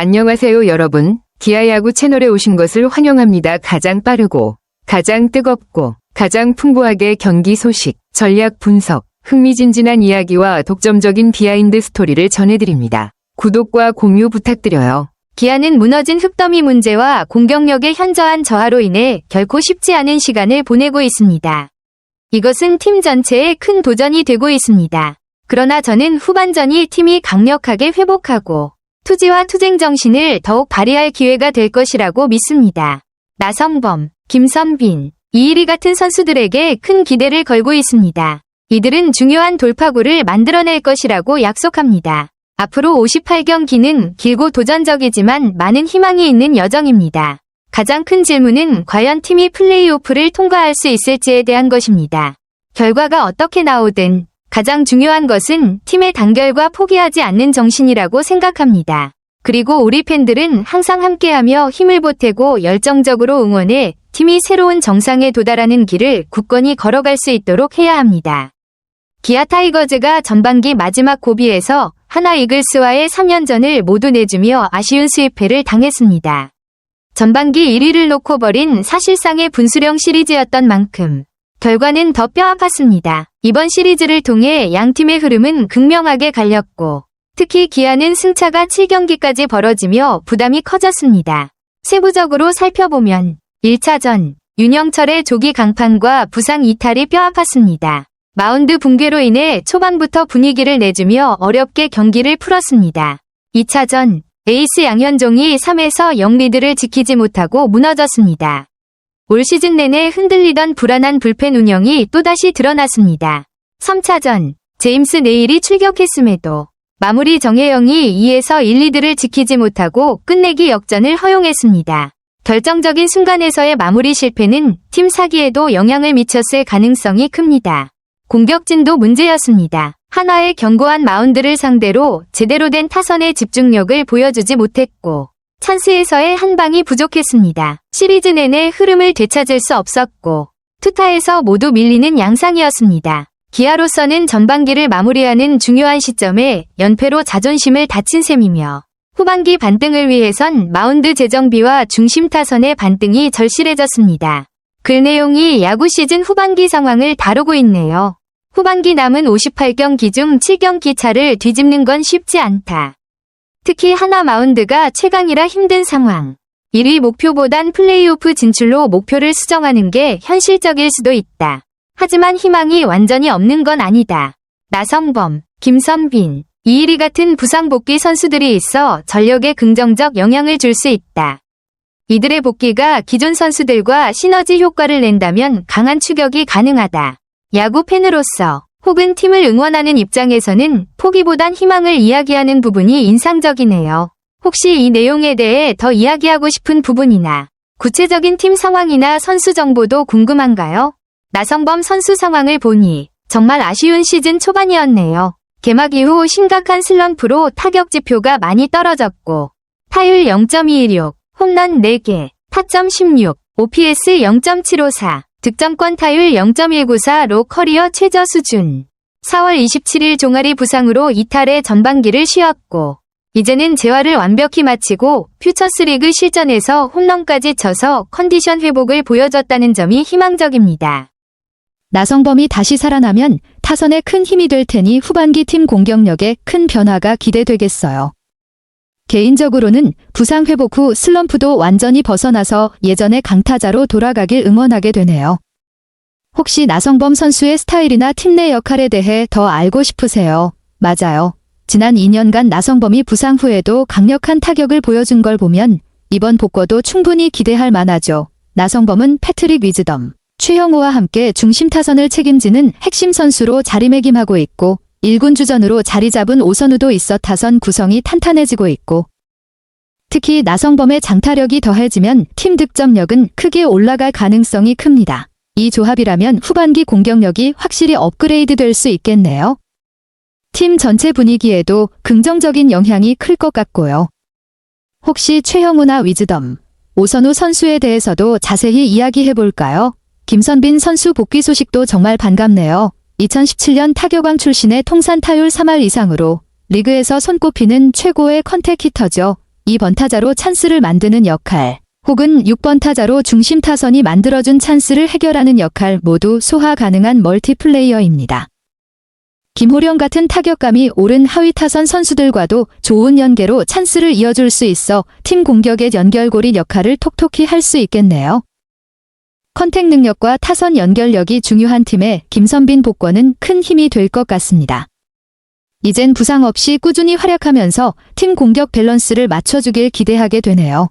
안녕하세요 여러분. 기아야구 채널에 오신 것을 환영합니다. 가장 빠르고 가장 뜨겁고 가장 풍부하게 경기 소식, 전략 분석, 흥미진진한 이야기와 독점적인 비하인드 스토리를 전해드립니다. 구독과 공유 부탁드려요. 기아는 무너진 흙더미 문제와 공격력의 현저한 저하로 인해 결코 쉽지 않은 시간을 보내고 있습니다. 이것은 팀 전체에 큰 도전이 되고 있습니다. 그러나 저는 후반전이 팀이 강력하게 회복하고 투지와 투쟁 정신을 더욱 발휘할 기회가 될 것이라고 믿습니다. 나성범, 김선빈, 이일이 같은 선수들에게 큰 기대를 걸고 있습니다. 이들은 중요한 돌파구를 만들어낼 것이라고 약속합니다. 앞으로 58경기는 길고 도전적이지만 많은 희망이 있는 여정입니다. 가장 큰 질문은 과연 팀이 플레이오프를 통과할 수 있을지에 대한 것입니다. 결과가 어떻게 나오든 가장 중요한 것은 팀의 단결과 포기하지 않는 정신이라고 생각합니다. 그리고 우리 팬들은 항상 함께하며 힘을 보태고 열정적으로 응원해 팀이 새로운 정상에 도달하는 길을 굳건히 걸어갈 수 있도록 해야 합니다. 기아 타이거즈가 전반기 마지막 고비에서 하나 이글스와의 3연전을 모두 내주며 아쉬운 수입패를 당했습니다. 전반기 1위를 놓고 벌인 사실상의 분수령 시리즈였던 만큼 결과는 더 뼈아팠습니다. 이번 시리즈를 통해 양팀의 흐름은 극명하게 갈렸고 특히 기아는 승차가 7경기까지 벌어지며 부담이 커졌습니다. 세부적으로 살펴보면 1차전 윤영철의 조기 강판과 부상 이탈이 뼈아팠습니다. 마운드 붕괴로 인해 초반부터 분위기를 내주며 어렵게 경기를 풀었습니다. 2차전 에이스 양현종이 3에서 0 리드를 지키지 못하고 무너졌습니다. 올 시즌 내내 흔들리던 불안한 불펜 운영이 또다시 드러났습니다. 3차전 제임스 네일이 출격했음에도 마무리 정혜영이 2에서 1 리드를 지키지 못하고 끝내기 역전을 허용했습니다. 결정적인 순간에서의 마무리 실패는 팀 사기에도 영향을 미쳤을 가능성이 큽니다. 공격진도 문제였습니다. 한화의 견고한 마운드를 상대로 제대로 된 타선의 집중력을 보여주지 못했고 찬스에서의 한 방이 부족했습니다. 시리즈 내내 흐름을 되찾을 수 없었고 투타에서 모두 밀리는 양상이었습니다. 기아로서는 전반기를 마무리하는 중요한 시점에 연패로 자존심을 다친 셈이며 후반기 반등을 위해선 마운드 재정비와 중심 타선의 반등이 절실해졌습니다. 글 내용이 야구 시즌 후반기 상황을 다루고 있네요. 후반기 남은 58경기 중 7경기 차를 뒤집는 건 쉽지 않다. 특히 하나 마운드가 최강이라 힘든 상황. 1위 목표보단 플레이오프 진출로 목표를 수정하는 게 현실적일 수도 있다. 하지만 희망이 완전히 없는 건 아니다. 나성범, 김선빈, 이일이 같은 부상 복귀 선수들이 있어 전력에 긍정적 영향을 줄 수 있다. 이들의 복귀가 기존 선수들과 시너지 효과를 낸다면 강한 추격이 가능하다. 야구 팬으로서 혹은 팀을 응원하는 입장에서는 포기보단 희망을 이야기하는 부분이 인상적이네요. 혹시 이 내용에 대해 더 이야기하고 싶은 부분이나 구체적인 팀 상황이나 선수 정보도 궁금한가요? 나성범 선수 상황을 보니 정말 아쉬운 시즌 초반이었네요. 개막 이후 심각한 슬럼프로 타격 지표가 많이 떨어졌고 타율 0.216, 홈런 4개, 타점 16, OPS 0.754, 득점권 타율 0.194로 커리어 최저 수준. 4월 27일 종아리 부상으로 이탈해 전반기를 쉬었고 이제는 재활을 완벽히 마치고 퓨처스리그 실전에서 홈런까지 쳐서 컨디션 회복을 보여줬다는 점이 희망적입니다. 나성범이 다시 살아나면 타선에 큰 힘이 될 테니 후반기 팀 공격력에 큰 변화가 기대되겠어요. 개인적으로는 부상 회복 후 슬럼프도 완전히 벗어나서 예전의 강타자로 돌아가길 응원하게 되네요. 혹시 나성범 선수의 스타일이나 팀 내 역할에 대해 더 알고 싶으세요? 맞아요. 지난 2년간 나성범이 부상 후에도 강력한 타격을 보여준 걸 보면 이번 복귀도 충분히 기대할 만하죠. 나성범은 패트릭 위즈덤, 최형우와 함께 중심 타선을 책임지는 핵심 선수로 자리매김하고 있고 1군 주전으로 자리 잡은 오선우도 있어 타선 구성이 탄탄해지고 있고 특히 나성범의 장타력이 더해지면 팀 득점력은 크게 올라갈 가능성이 큽니다. 이 조합이라면 후반기 공격력이 확실히 업그레이드 될 수 있겠네요. 팀 전체 분위기에도 긍정적인 영향이 클 것 같고요. 혹시 최형우나 위즈덤, 오선우 선수에 대해서도 자세히 이야기해볼까요? 김선빈 선수 복귀 소식도 정말 반갑네요. 2017년 타격왕 출신의 통산 타율 3할 이상으로 리그에서 손꼽히는 최고의 컨택 히터죠. 2번 타자로 찬스를 만드는 역할, 혹은 6번 타자로 중심 타선이 만들어준 찬스를 해결하는 역할 모두 소화 가능한 멀티플레이어입니다. 김호령 같은 타격감이 오른 하위 타선 선수들과도 좋은 연계로 찬스를 이어줄 수 있어 팀 공격의 연결고리 역할을 톡톡히 할 수 있겠네요. 컨택 능력과 타선 연결력이 중요한 팀에 김선빈 복권은 큰 힘이 될 것 같습니다. 이젠 부상 없이 꾸준히 활약하면서 팀 공격 밸런스를 맞춰주길 기대하게 되네요.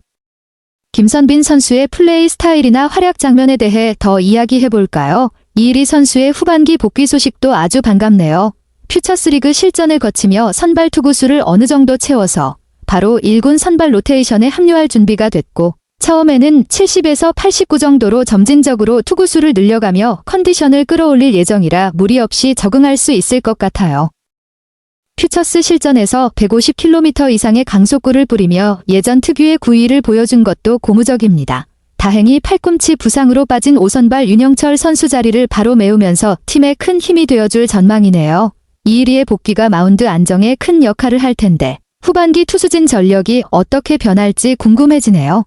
김선빈 선수의 플레이 스타일이나 활약 장면에 대해 더 이야기해볼까요? 이일이 선수의 후반기 복귀 소식도 아주 반갑네요. 퓨처스리그 실전을 거치며 선발 투구수를 어느 정도 채워서 바로 1군 선발 로테이션에 합류할 준비가 됐고, 처음에는 70에서 89 정도로 점진적으로 투구수를 늘려가며 컨디션을 끌어올릴 예정이라 무리 없이 적응할 수 있을 것 같아요. 퓨처스 실전에서 150km 이상의 강속구를 뿌리며 예전 특유의 구위를 보여준 것도 고무적입니다. 다행히 팔꿈치 부상으로 빠진 5선발 윤영철 선수 자리를 바로 메우면서 팀에 큰 힘이 되어줄 전망이네요. 이일이의 복귀가 마운드 안정에 큰 역할을 할 텐데 후반기 투수진 전력이 어떻게 변할지 궁금해지네요.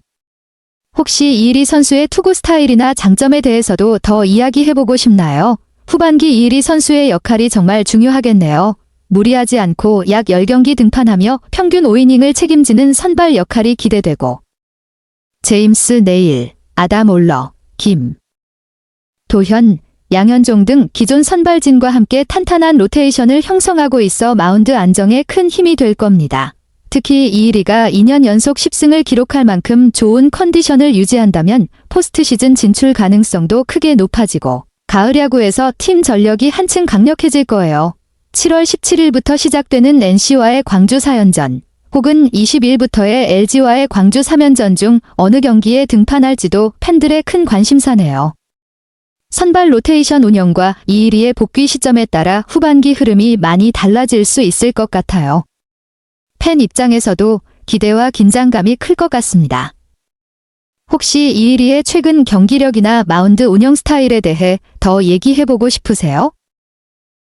혹시 이일이 선수의 투구 스타일이나 장점에 대해서도 더 이야기해보고 싶나요? 후반기 이일이 선수의 역할이 정말 중요하겠네요. 무리하지 않고 약 10경기 등판하며 평균 5이닝을 책임지는 선발 역할이 기대되고, 제임스 네일, 아담 올러, 김 도현, 양현종 등 기존 선발진과 함께 탄탄한 로테이션을 형성하고 있어 마운드 안정에 큰 힘이 될 겁니다. 특히 이일이가 2년 연속 10승을 기록할 만큼 좋은 컨디션을 유지한다면 포스트 시즌 진출 가능성도 크게 높아지고 가을 야구에서 팀 전력이 한층 강력해질 거예요. 7월 17일부터 시작되는 NC와의 광주 4연전, 혹은 20일부터의 LG와의 광주 3연전 중 어느 경기에 등판할지도 팬들의 큰 관심사네요. 선발 로테이션 운영과 이일이의 복귀 시점에 따라 후반기 흐름이 많이 달라질 수 있을 것 같아요. 팬 입장에서도 기대와 긴장감이 클 것 같습니다. 혹시 이일이의 최근 경기력이나 마운드 운영 스타일에 대해 더 얘기해보고 싶으세요?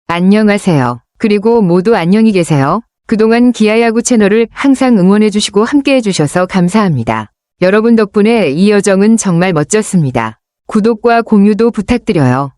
안녕하세요. 그리고 모두 안녕히 계세요. 그동안 기아야구 채널을 항상 응원해주시고 함께해주셔서 감사합니다. 여러분 덕분에 이 여정은 정말 멋졌습니다. 구독과 공유도 부탁드려요.